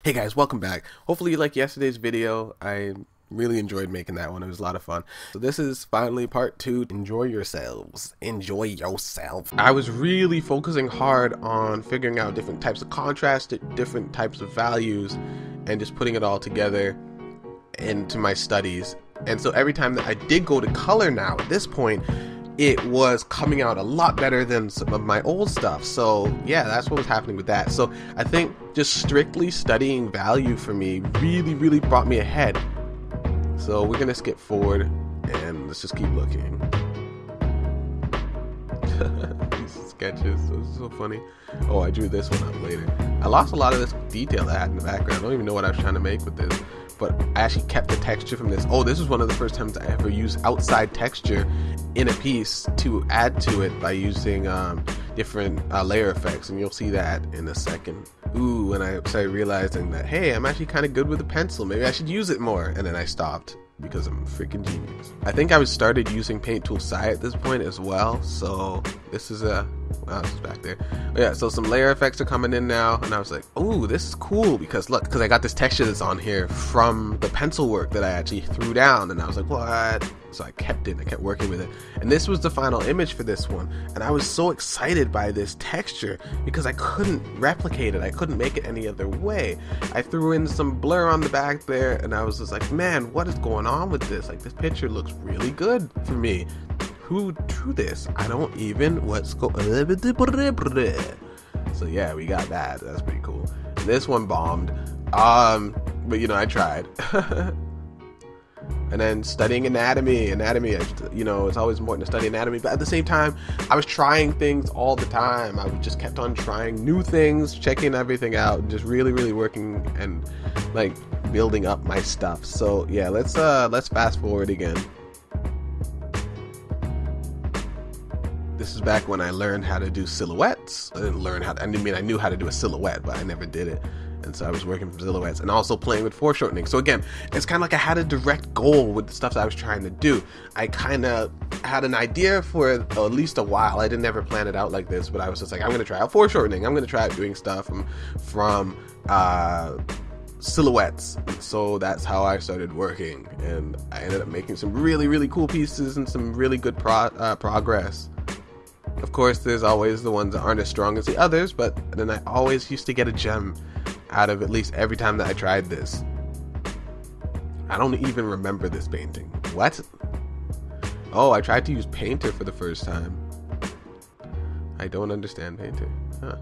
Hey guys, welcome back. Hopefully you liked yesterday's video. I really enjoyed making that one. It was a lot of fun. So this is finally part 2. Enjoy yourselves. Enjoy yourself. I was really focusing hard on figuring out different types of contrast, different types of values, and just putting it all together into my studies. And so every time that I did go to color now, at this point, it was coming out a lot better than some of my old stuff. So yeah, that's what was happening with that. So I think just strictly studying value for me really brought me ahead. So we're gonna skip forward and let's just keep looking. These sketches, those are so funny. Oh, I drew this one up later. I lost a lot of this detail I had in the background. I don't even know what I was trying to make with this, but I actually kept the texture from this. Oh, this was one of the first times I ever used outside texture in a piece to add to it by using different layer effects, and you'll see that in a second. Ooh, and I started realizing that, hey, I'm actually kind of good with a pencil. Maybe I should use it more, and then I stopped because I'm a freaking genius. I think I started using Paint Tool Sci at this point as well, so this is wow, this is back there. Oh, yeah, so some layer effects are coming in now, and I was like, oh, this is cool, because look, because I got this texture that's on here from the pencil work that I actually threw down, and I was like, what? So I kept it, I kept working with it, and this was the final image for this one, and I was so excited by this texture because I couldn't replicate it, I couldn't make it any other way. I threw in some blur on the back there, and I was just like, man, what is going on with this? Like, this picture looks really good for me. Who drew this? I don't even, so yeah, we got that. That's pretty cool. This one bombed, but you know, I tried. And then studying anatomy, you know, it's always important to study anatomy, but at the same time, I was trying things all the time. I just kept on trying new things, checking everything out, and just really working and like building up my stuff. So yeah, let's fast forward again. This is back when I learned how to do silhouettes. I knew how to do a silhouette, but I never did it. And so I was working from silhouettes and also playing with foreshortening. So again, it's kind of like I had a direct goal with the stuff that I was trying to do. I kind of had an idea for at least a while. I didn't ever plan it out like this, but I was just like, I'm going to try out foreshortening. I'm going to try out doing stuff from silhouettes. So that's how I started working. And I ended up making some really cool pieces and some really good progress. Of course, there's always the ones that aren't as strong as the others, but then I always used to get a gem out of at least every time that I tried this. I don't even remember this painting. What? Oh, I tried to use Painter for the first time. I don't understand Painter. Huh.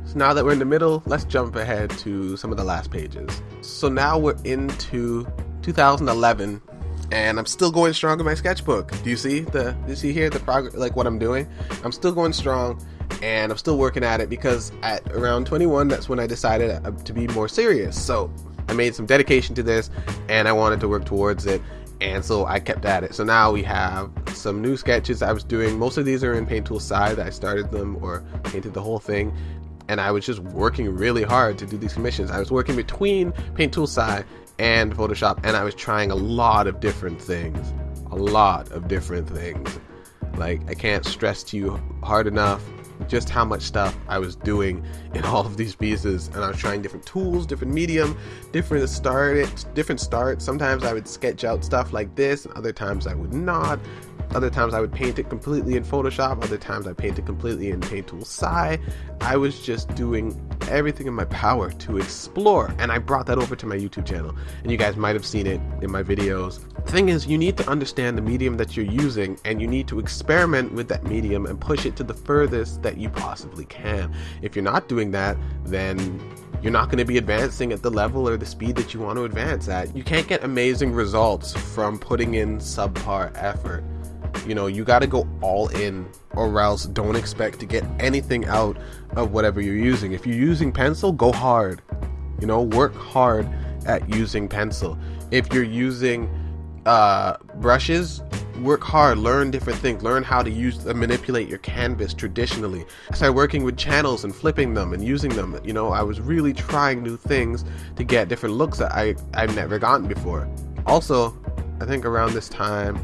So now that we're in the middle, let's jump ahead to some of the last pages. So now we're into 2011, and I'm still going strong with my sketchbook. Do you see here the progress, like what I'm doing? I'm still going strong, and I'm still working at it, because at around 21, that's when I decided to be more serious. So I made some dedication to this, and I wanted to work towards it, and so I kept at it. So now we have some new sketches I was doing. Most of these are in Paint Tool Sci that I started them or painted the whole thing. And I was just working really hard to do these commissions. I was working between Paint Tool Sci and Photoshop, and I was trying a lot of different things. Like, I can't stress to you hard enough just how much stuff I was doing in all of these pieces. And I was trying different tools, different medium, different starts. Sometimes I would sketch out stuff like this, and other times I would not. Other times I would paint it completely in Photoshop. Other times I paint it completely in Paint Tool Sci. I was just doing everything in my power to explore, and I brought that over to my YouTube channel, and you guys might have seen it in my videos. The thing is, you need to understand the medium that you're using, and you need to experiment with that medium and push it to the furthest that you possibly can. If you're not doing that, then you're not going to be advancing at the level or the speed that you want to advance at. You can't get amazing results from putting in subpar effort. You know, you got to go all in, or else don't expect to get anything out of whatever you're using. If you're using pencil, go hard. You know, work hard at using pencil. If you're using brushes, work hard, learn different things, learn how to use and manipulate your canvas traditionally. I started working with channels and flipping them and using them. You know, I was really trying new things to get different looks that I've never gotten before. Also, I think around this time,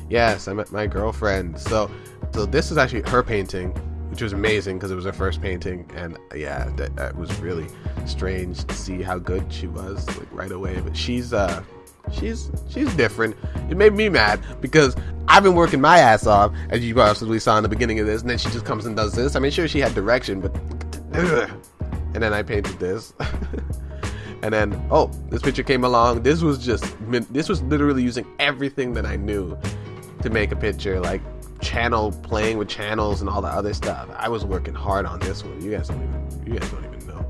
yes, I met my girlfriend. So this is actually her painting, which was amazing because it was her first painting, and yeah, that was really strange to see how good she was like right away. But she's different. It made me mad because I've been working my ass off, as you probably saw in the beginning of this, and then she just comes and does this. I mean, sure, she had direction, but and then I painted this. And then, oh, this picture came along. This was literally using everything that I knew to make a picture, like playing with channels and all that other stuff. I was working hard on this one. You guys don't even know.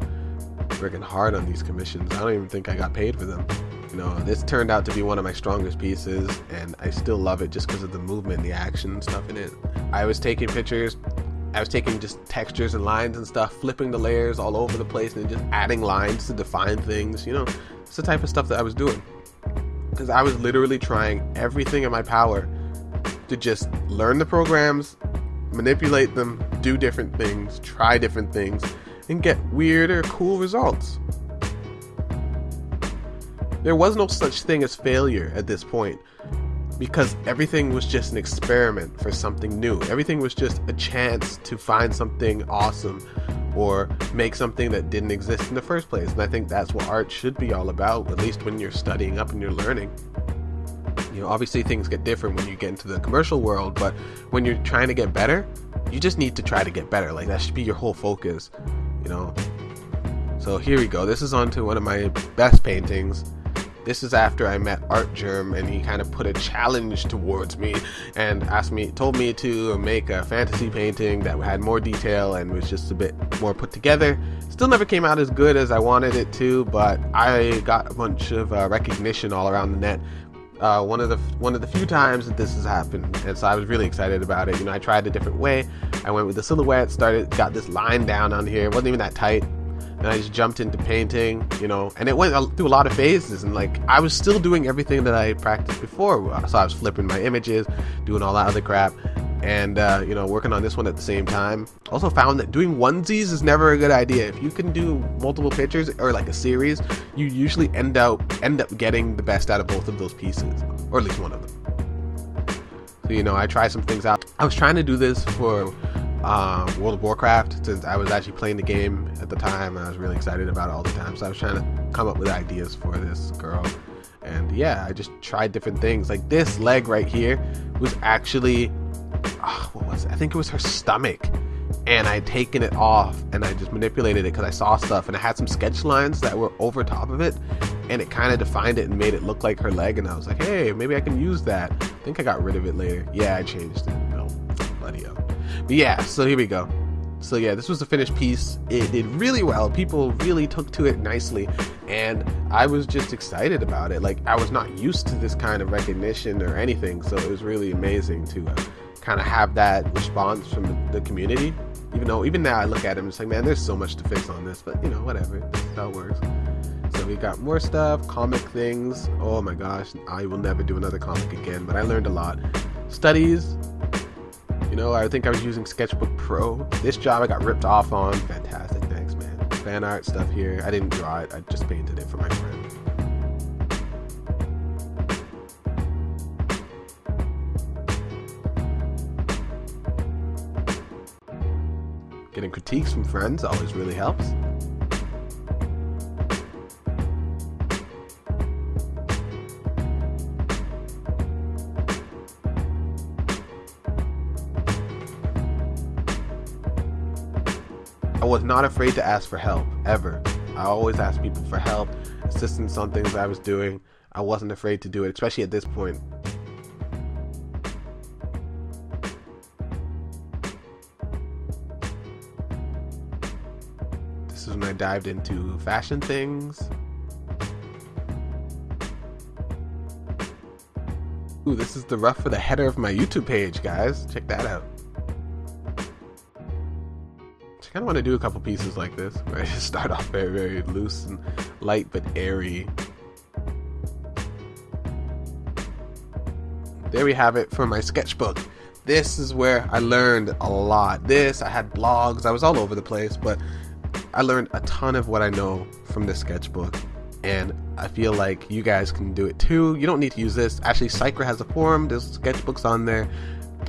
Working hard on these commissions. I don't even think I got paid for them. You know, this turned out to be one of my strongest pieces, and I still love it just because of the movement, the action stuff in it. I was taking pictures. I was taking just textures and lines and stuff, flipping the layers all over the place, and just adding lines to define things. You know, it's the type of stuff that I was doing, because I was literally trying everything in my power to just learn the programs, manipulate them, do different things, try different things, and get weird or cool results. There was no such thing as failure at this point, because everything was just an experiment for something new. Everything was just a chance to find something awesome or make something that didn't exist in the first place. And I think that's what art should be all about, at least when you're studying up and you're learning. You know, obviously things get different when you get into the commercial world, but when you're trying to get better, you just need to try to get better. Like, that should be your whole focus, you know. So here we go. This is onto one of my best paintings. This is after I met Art Germ, and he kind of put a challenge towards me and told me to make a fantasy painting that had more detail and was just a bit more put together. Still never came out as good as I wanted it to, but I got a bunch of recognition all around the net. One of the few times that this has happened, and so I was really excited about it. You know, I tried a different way. I went with the silhouette, got this line down on here. It wasn't even that tight. And I just jumped into painting, you know, and it went through a lot of phases, and like I was still doing everything that I practiced before. So I was flipping my images, doing all that other crap, and you know, working on this one at the same time. Also found that doing onesies is never a good idea. If you can do multiple pictures or like a series, you usually end up getting the best out of both of those pieces, or at least one of them. So, you know, I tried some things out. I was trying to do this for World of Warcraft, since I was actually playing the game at the time and I was really excited about it all the time. So I was trying to come up with ideas for this girl, and yeah, I just tried different things. Like this leg right here was actually what was it? I think it was her stomach, and I'd taken it off and I just manipulated it because I saw stuff, and it had some sketch lines that were over top of it, and it kind of defined it and made it look like her leg, and I was like, hey, maybe I can use that. I think I got rid of it later. Yeah, I changed it. No, bloody hell. But yeah, so here we go. So yeah, this was the finished piece. It did really well. People really took to it nicely, and I was just excited about it. Like, I was not used to this kind of recognition or anything, so it was really amazing to kind of have that response from the community. Even now I look at it and it's like, man, there's so much to fix on this, but you know, whatever. This is how it works. So we got more stuff, comic things. Oh my gosh, I will never do another comic again, but I learned a lot. Studies. You know, I think I was using Sketchbook Pro. This job I got ripped off on. Fantastic, thanks, man. Fan art stuff here. I didn't draw it, I just painted it for my friend. Getting critiques from friends always really helps. I was not afraid to ask for help, ever. I always asked people for help, assistance on things I was doing. I wasn't afraid to do it, especially at this point. This is when I dived into fashion things. Ooh, this is the rough for the header of my YouTube page, guys. Check that out. I kind of want to do a couple pieces like this, where I just start off very, very loose and light but airy. there we have it for my sketchbook. This is where I learned a lot. I had blogs, I was all over the place, but I learned a ton of what I know from this sketchbook, and I feel like you guys can do it too. You don't need to use this. Actually, Cypher has a forum, there's sketchbooks on there.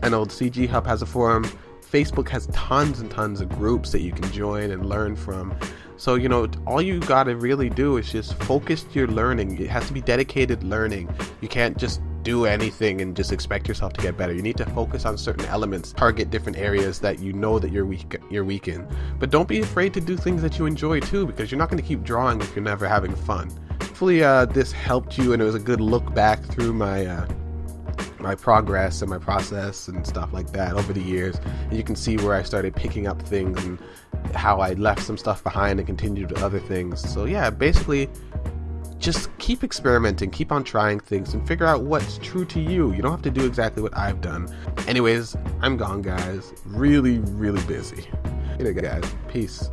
I know CG Hub has a forum. Facebook has tons and tons of groups that you can join and learn from. So, you know, all you gotta really do is just focus your learning. It has to be dedicated learning. You can't just do anything and just expect yourself to get better. You need to focus on certain elements, target different areas that you know that you're weak in. But don't be afraid to do things that you enjoy too, because you're not going to keep drawing if you're never having fun. Hopefully this helped you, and it was a good look back through my my progress and my process and stuff like that over the years. And you can see where I started picking up things and how I left some stuff behind and continued with other things. So yeah, basically just keep experimenting, keep on trying things, and figure out what's true to you. You don't have to do exactly what I've done. Anyways, I'm gone, guys. Really, really busy. Later, guys. Peace.